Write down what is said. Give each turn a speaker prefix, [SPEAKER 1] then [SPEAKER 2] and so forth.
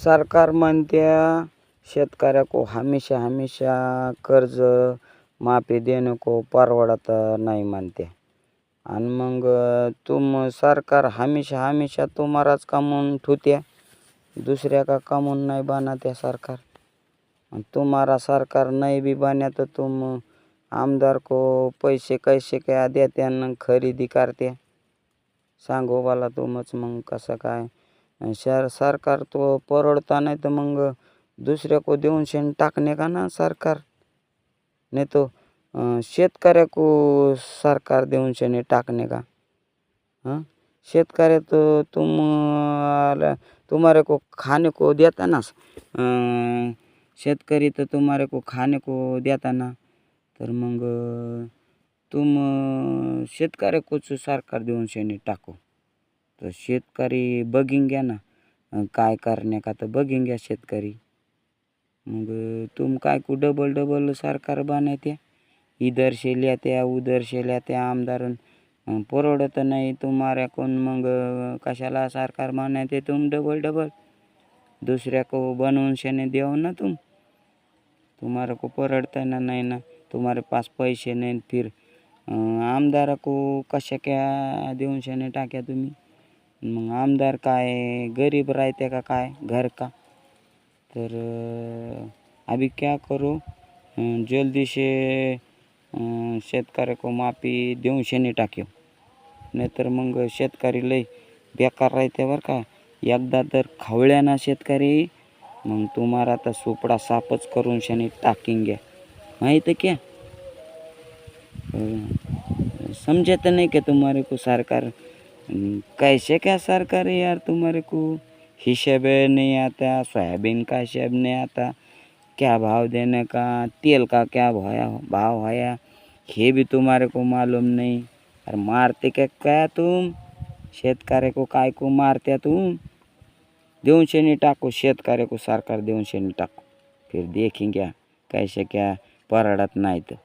[SPEAKER 1] सरकार म्हणत्या शेतकऱ्या को हमेशा हमेशा कर्ज माफी देणे को परवडत नाही म्हणते. आणि मग सरकार हमेशा हमेशा तुम्हाराच कमवून ठुत्या, दुसऱ्या का कमवून नाही बनत्या सरकार. तुम्हारा सरकार नहीं भी बने तो तुम आमदार को पैसे कैसे क्या देते आणि खरेदी करते. सांगो मला तुम्हीच मग कसं काय. सरकार तो परवडता नहीं तो मग दुसऱ्या को देऊन शेण टाकणे का ना सरकार. नहीं तो शेतकऱ्या को सरकार देऊन शेणे टाकणे का. शेतकरी तो तुम्हारे को खाने को देता ना. शेतकरी तो तुम्हारे को खाने को देता ना. तर मग तुम शेतकरी कोच सरकार देऊन शेणे टाको. तर शेतकरी बघीन घ्या ना काय करणे का, तर बघीन घ्या शेतकरी. मग तुम काय को डबल डबल सरकार बनाते. इधर से लेते उधर से लेते आमदार. परवडत नाही तुम्हारे कोण. मग कशाला सरकार बनाते तुम डबल डबल. दुसऱ्या को बनवून शेणे देव ना तुम्हारे को परवडता ना नहीं ना. तुम्हारे पास पैसे नहीं, फिर आमदार को कशा क्या देऊन शेणे टाक्या तुम्ही. मग आमदार काय गरीब राहते का काय घर का. तर अभी क्या करो, जल्दी से शेतकरी को माफी देऊन शेणे टाक्यो. नाहीतर मग शेतकरी लय बेकार राहते बरं का. एकदा तर खवळ्या ना शेतकरी, मग तुम्हारा तर सुपडा सापच करून शेणे टाकीन घ्या. माहित है क्या. समझे तो नहीं कि तुम्हारे को सरकार कैसे क्या सरकार है यार. तुम्हारे को हिसाब नहीं आता, सोयाबीन का हिसाब नहीं आता, क्या भाव देने का, तेल का क्या भाव है ये भी तुम्हारे को मालूम नहीं. और मारते क्या तुम शेतकरी को. काय को मारते तुम. देऊन शेणी टाको शेतकरी को सरकार देऊन शेणी टाको. फिर देखेंगे कैसे क्या परवडत नाही तर.